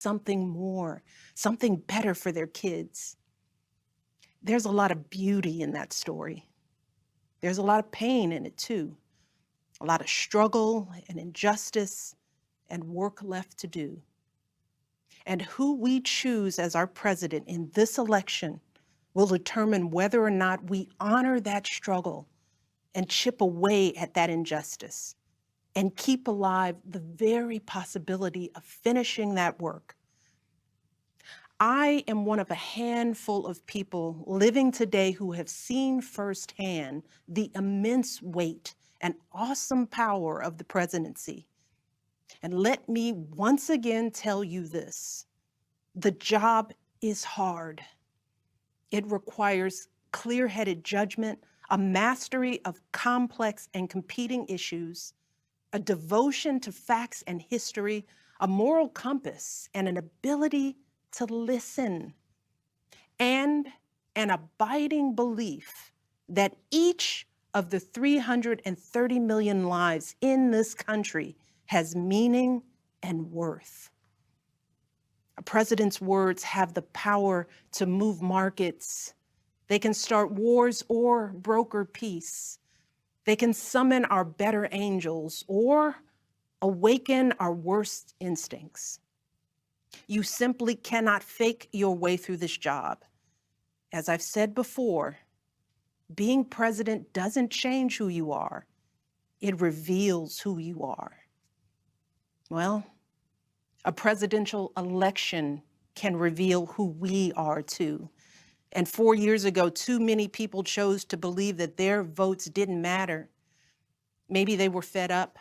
something more, something better for their kids. There's a lot of beauty in that story. There's a lot of pain in it too, a lot of struggle and injustice and work left to do. And who we choose as our president in this election will determine whether or not we honor that struggle and chip away at that injustice and keep alive the very possibility of finishing that work. I am one of a handful of people living today who have seen firsthand the immense weight and awesome power of the presidency. And let me once again tell you this: the job is hard. It requires clear-headed judgment, a mastery of complex and competing issues, a devotion to facts and history, a moral compass, and an ability to listen, and an abiding belief that each of the 330 million lives in this country has meaning and worth. A president's words have the power to move markets. They can start wars or broker peace. They can summon our better angels or awaken our worst instincts. You simply cannot fake your way through this job. As I've said before, being president doesn't change who you are. It reveals who you are. Well, a presidential election can reveal who we are too. And 4 years ago, too many people chose to believe that their votes didn't matter. Maybe they were fed up.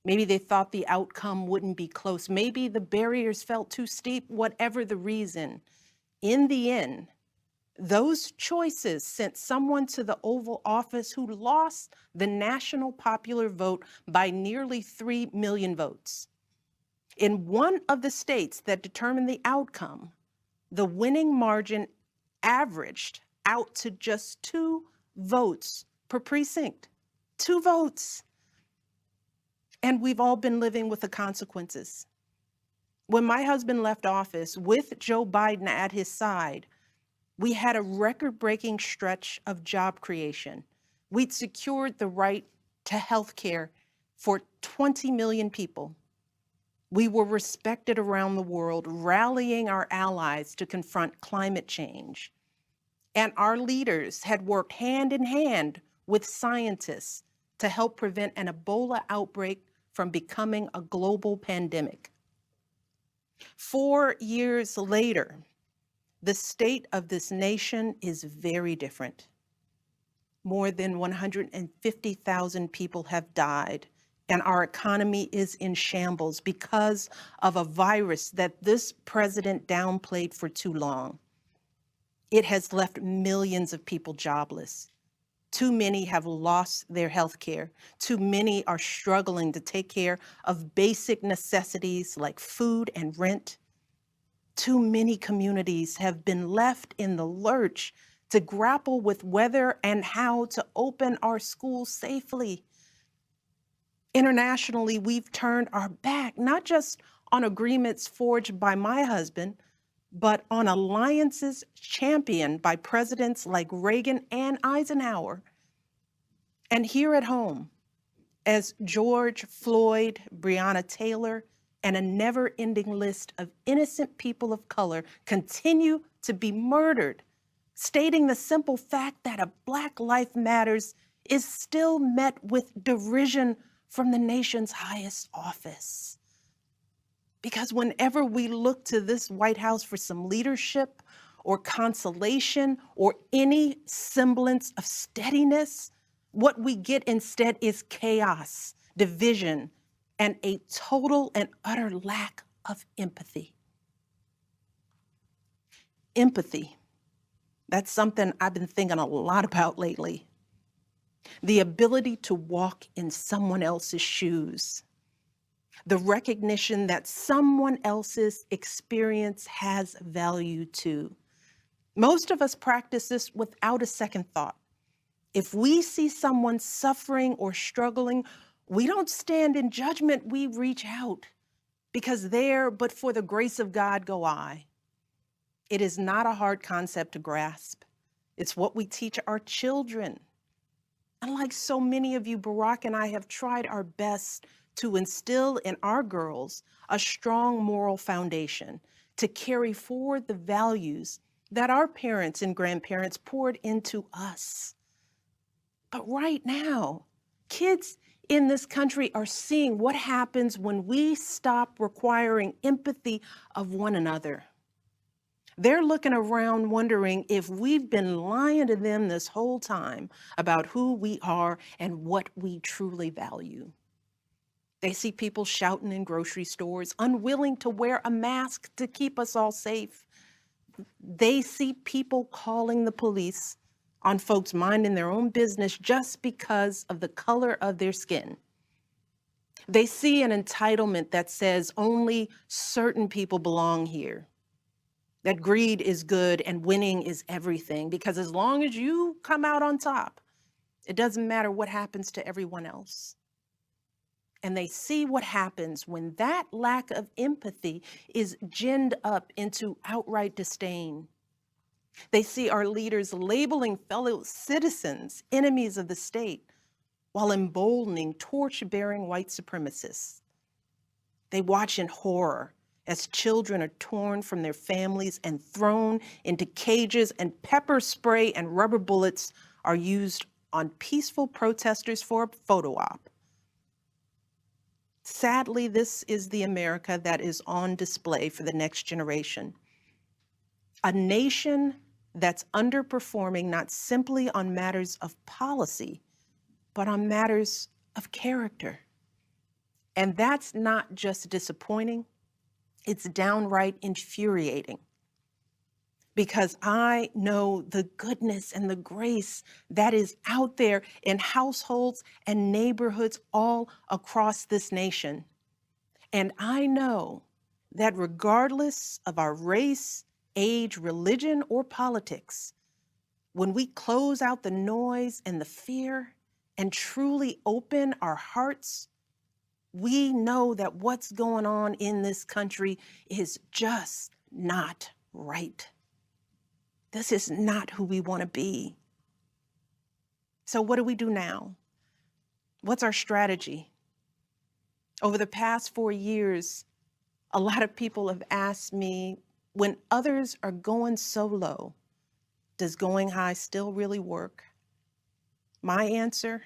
Maybe they thought the outcome wouldn't be close. Maybe the barriers felt too steep, whatever the reason. In the end, those choices sent someone to the Oval Office who lost the national popular vote by nearly 3 million votes. In one of the states that determined the outcome, the winning margin averaged out to just 2 votes per precinct. 2 votes. And we've all been living with the consequences. When my husband left office with Joe Biden at his side, we had a record-breaking stretch of job creation. We'd secured the right to health care for 20 million people. We were respected around the world, rallying our allies to confront climate change. And our leaders had worked hand in hand with scientists to help prevent an Ebola outbreak from becoming a global pandemic. 4 years later, the state of this nation is very different. More than 150,000 people have died, and our economy is in shambles because of a virus that this president downplayed for too long. It has left millions of people jobless. Too many have lost their health care. Too many are struggling to take care of basic necessities like food and rent. Too many communities have been left in the lurch to grapple with whether and how to open our schools safely. Internationally, we've turned our back, not just on agreements forged by my husband, but on alliances championed by presidents like Reagan and Eisenhower. And here at home, as George Floyd, Breonna Taylor, and a never-ending list of innocent people of color continue to be murdered, stating the simple fact that a Black life matters is still met with derision from the nation's highest office. Because whenever we look to this White House for some leadership or consolation or any semblance of steadiness, what we get instead is chaos, division, and a total and utter lack of empathy. Empathy, that's something I've been thinking a lot about lately. The ability to walk in someone else's shoes. The recognition that someone else's experience has value too. Most of us practice this without a second thought. If we see someone suffering or struggling, we don't stand in judgment, we reach out. because there, but for the grace of God, go I. It is not a hard concept to grasp. It's what we teach our children. Unlike so many of you, Barack and I have tried our best to instill in our girls a strong moral foundation to carry forward the values that our parents and grandparents poured into us. But right now, kids in this country are seeing what happens when we stop requiring empathy of one another. They're looking around wondering if we've been lying to them this whole time about who we are and what we truly value. They see people shouting in grocery stores, unwilling to wear a mask to keep us all safe. They see people calling the police on folks minding their own business just because of the color of their skin. They see an entitlement that says only certain people belong here, that greed is good and winning is everything, because as long as you come out on top, it doesn't matter what happens to everyone else. And they see what happens when that lack of empathy is ginned up into outright disdain. They see our leaders labeling fellow citizens enemies of the state while emboldening torch-bearing white supremacists. They watch in horror as children are torn from their families and thrown into cages, and pepper spray and rubber bullets are used on peaceful protesters for a photo op. Sadly, this is the America that is on display for the next generation. A nation that's underperforming not simply on matters of policy, but on matters of character. And that's not just disappointing, it's downright infuriating. Because I know the goodness and the grace that is out there in households and neighborhoods all across this nation. And I know that regardless of our race, age, religion, or politics, when we close out the noise and the fear and truly open our hearts, we know that what's going on in this country is just not right. This is not who we want to be. So what do we do now? What's our strategy? Over the past 4 years, a lot of people have asked me, when others are going so low, does going high still really work? My answer,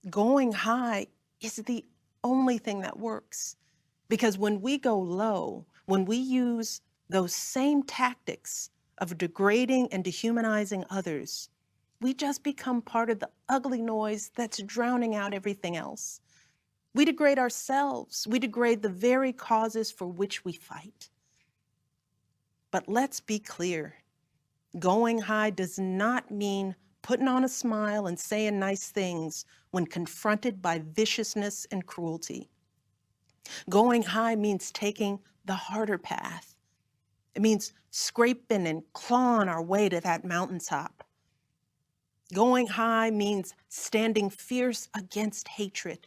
going high is the only thing that works. Because when we go low, when we use those same tactics of degrading and dehumanizing others, we just become part of the ugly noise that's drowning out everything else. We degrade ourselves. We degrade the very causes for which we fight. But let's be clear. Going high does not mean putting on a smile and saying nice things when confronted by viciousness and cruelty. Going high means taking the harder path. It means scraping and clawing our way to that mountaintop. Going high means standing fierce against hatred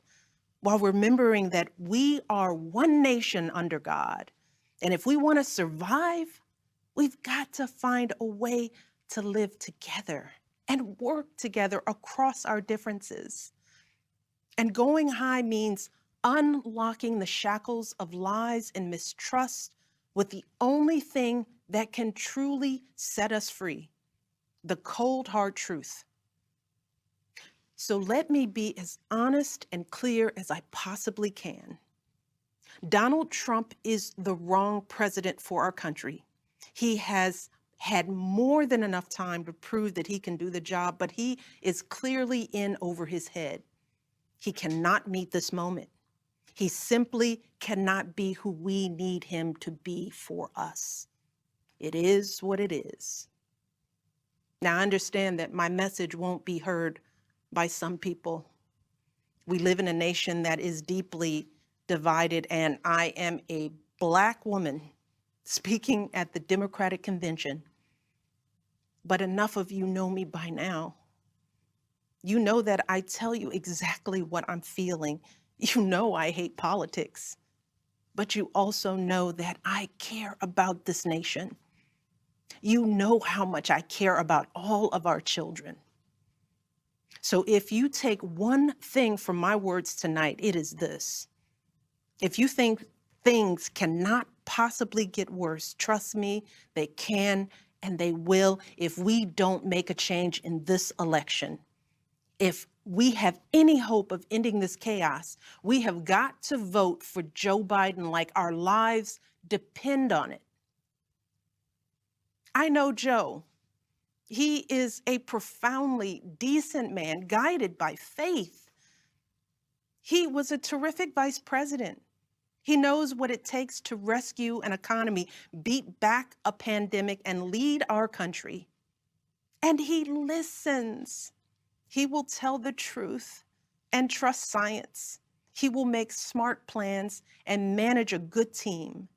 while remembering that we are one nation under God. And if we want to survive, we've got to find a way to live together and work together across our differences. And going high means unlocking the shackles of lies and mistrust with the only thing that can truly set us free, the cold, hard truth. So let me be as honest and clear as I possibly can. Donald Trump is the wrong president for our country. He has had more than enough time to prove that he can do the job, but he is clearly in over his head. He cannot meet this moment. He simply cannot be who we need him to be for us. It is what it is. Now, I understand that my message won't be heard by some people. We live in a nation that is deeply divided, and I am a Black woman speaking at the Democratic Convention. But enough of you know me by now. You know that I tell you exactly what I'm feeling. You know I hate politics. but you also know that I care about this nation. You know how much I care about all of our children. So if you take one thing from my words tonight, it is this. If you think things cannot possibly get worse, trust me, they can and they will if we don't make a change in this election. If we have any hope of ending this chaos, we have got to vote for Joe Biden like our lives depend on it. I know Joe. He is a profoundly decent man, guided by faith. He was a terrific vice president. He knows what it takes to rescue an economy, beat back a pandemic, and lead our country. And he listens. He will tell the truth and trust science. He will make smart plans and manage a good team.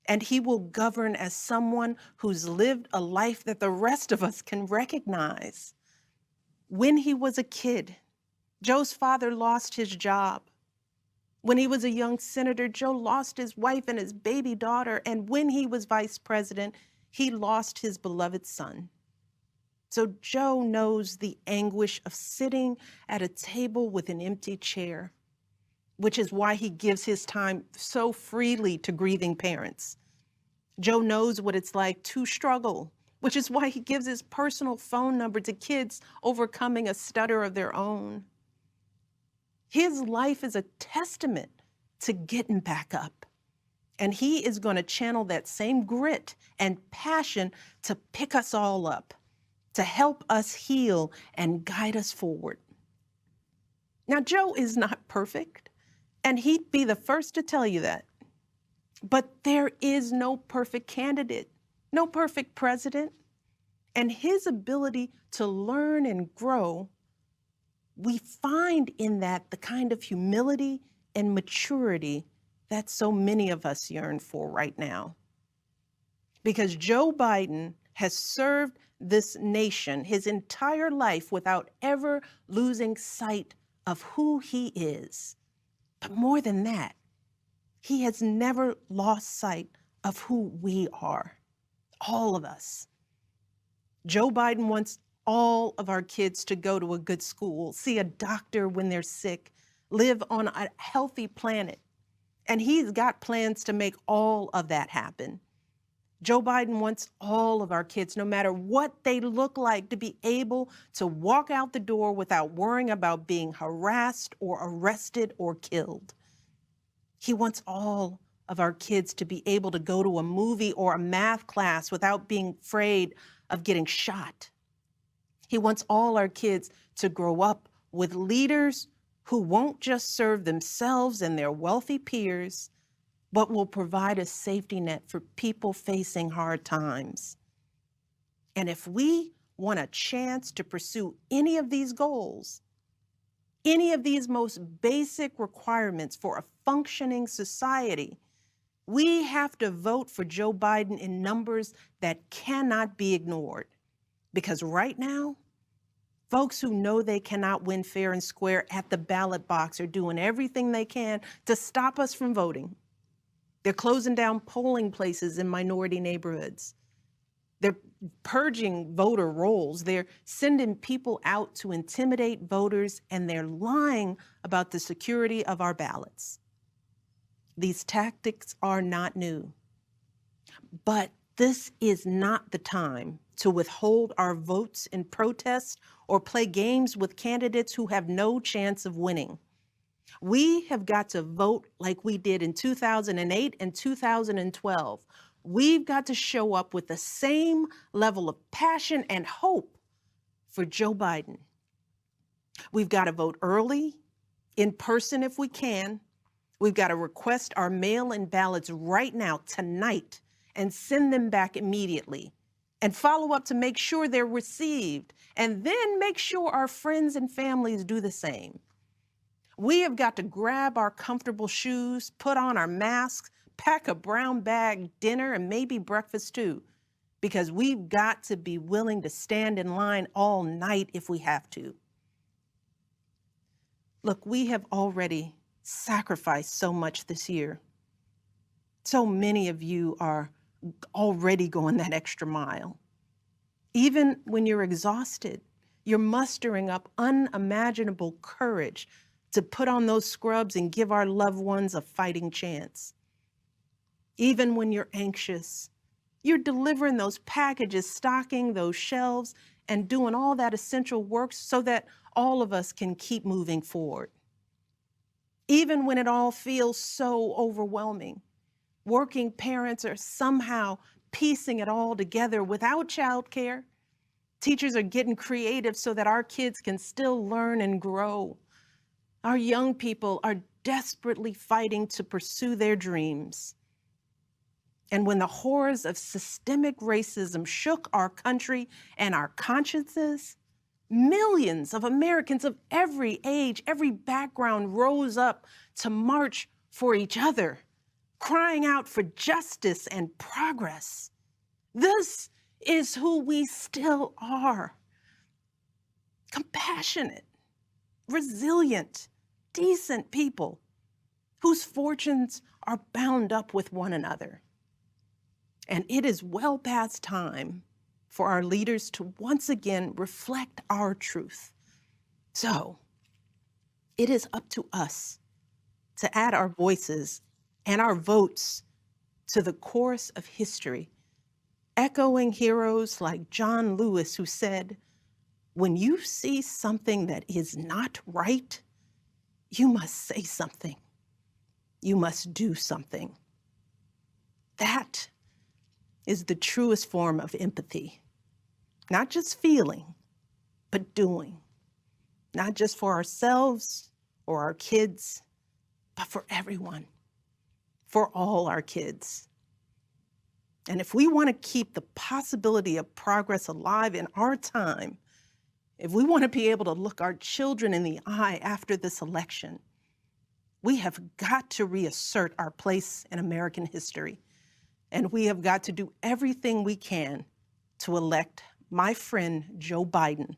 And he will govern as someone who's lived a life that the rest of us can recognize. When he was a kid, Joe's father lost his job. When he was a young senator, Joe lost his wife and his baby daughter. And when he was vice president, he lost his beloved son. So Joe knows the anguish of sitting at a table with an empty chair, which is why he gives his time so freely to grieving parents. Joe knows what it's like to struggle, which is why he gives his personal phone number to kids overcoming a stutter of their own. His life is a testament to getting back up. And he is going to channel that same grit and passion to pick us all up, to help us heal and guide us forward. Now, Joe is not perfect, and he'd be the first to tell you that. But there is no perfect candidate, no perfect president. And his ability to learn and grow, we find in that the kind of humility and maturity that so many of us yearn for right now. Because Joe Biden has served this nation his entire life without ever losing sight of who he is. But more than that, he has never lost sight of who we are, all of us. Joe Biden wants all of our kids to go to a good school, see a doctor when they're sick, live on a healthy planet. And he's got plans to make all of that happen. Joe Biden wants all of our kids, no matter what they look like, to be able to walk out the door without worrying about being harassed or arrested or killed. He wants all of our kids to be able to go to a movie or a math class without being afraid of getting shot. He wants all our kids to grow up with leaders who won't just serve themselves and their wealthy peers, but will provide a safety net for people facing hard times. And if we want a chance to pursue any of these goals, any of these most basic requirements for a functioning society, we have to vote for Joe Biden in numbers that cannot be ignored. Because right now, folks who know they cannot win fair and square at the ballot box are doing everything they can to stop us from voting. They're closing down polling places in minority neighborhoods. They're purging voter rolls. They're sending people out to intimidate voters, and they're lying about the security of our ballots. These tactics are not new. But this is not the time to withhold our votes in protest or play games with candidates who have no chance of winning. We have got to vote like we did in 2008 and 2012. We've got to show up with the same level of passion and hope for Joe Biden. We've got to vote early, in person if we can. We've got to request our mail-in ballots right now, tonight, and send them back immediately. And follow up to make sure they're received. And then make sure our friends and families do the same. We have got to grab our comfortable shoes, put on our masks, pack a brown bag dinner, and maybe breakfast too, because we've got to be willing to stand in line all night if we have to. Look, we have already sacrificed so much this year. So many of you are already going that extra mile. Even when you're exhausted, you're mustering up unimaginable courage to put on those scrubs and give our loved ones a fighting chance. Even when you're anxious, you're delivering those packages, stocking those shelves, and doing all that essential work so that all of us can keep moving forward. Even when it all feels so overwhelming, working parents are somehow piecing it all together without childcare. Teachers are getting creative so that our kids can still learn and grow. Our young people are desperately fighting to pursue their dreams. And when the horrors of systemic racism shook our country and our consciences, millions of Americans of every age, every background rose up to march for each other, crying out for justice and progress. This is who we still are. Compassionate, resilient, decent people whose fortunes are bound up with one another. And it is well past time for our leaders to once again reflect our truth. So it is up to us to add our voices and our votes to the chorus of history, echoing heroes like John Lewis, who said, "When you see something that is not right, you must say something. You must do something." That is the truest form of empathy. Not just feeling, but doing. Not just for ourselves or our kids, but for everyone, for all our kids. And if we want to keep the possibility of progress alive in our time, if we want to be able to look our children in the eye after this election, we have got to reassert our place in American history. And we have got to do everything we can to elect my friend Joe Biden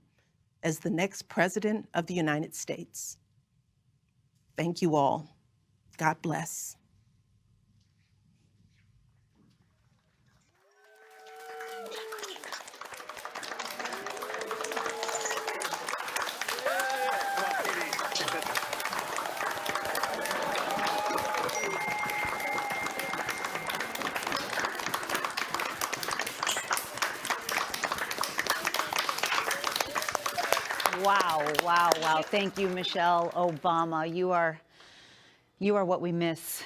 as the next president of the United States. Thank you all. God bless. Wow, wow, wow. Thank you, Michelle Obama. You are what we miss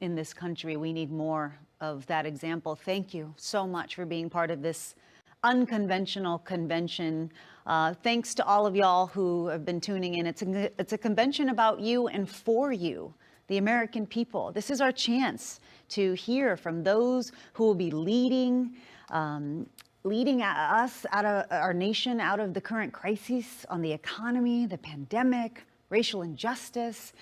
in this country. We need more of that example. Thank you so much for being part of this unconventional convention. Thanks to all of y'all who have been tuning in. It's a convention about you and for you, the American people. This is our chance to hear from those who will be leading us out of our nation, out of the current crises on the economy, the pandemic, racial injustice,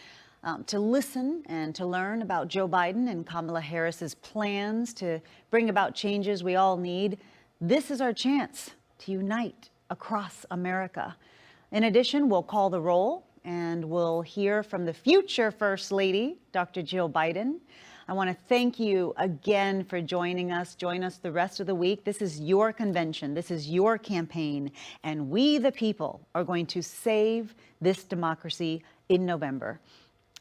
to listen and to learn about Joe Biden and Kamala Harris's plans to bring about changes we all need. This is our chance to unite across America. In addition, we'll call the roll and we'll hear from the future First Lady, Dr. Jill Biden. I want to thank you again for joining us. Join us the rest of the week. This is your convention. This is your campaign. And we, the people, are going to save this democracy in November.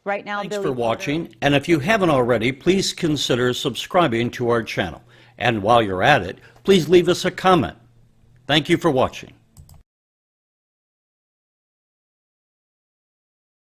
Right now, thanks for watching. And if you haven't already, please consider subscribing to our channel. And while you're at it, please leave us a comment. Thank you for watching.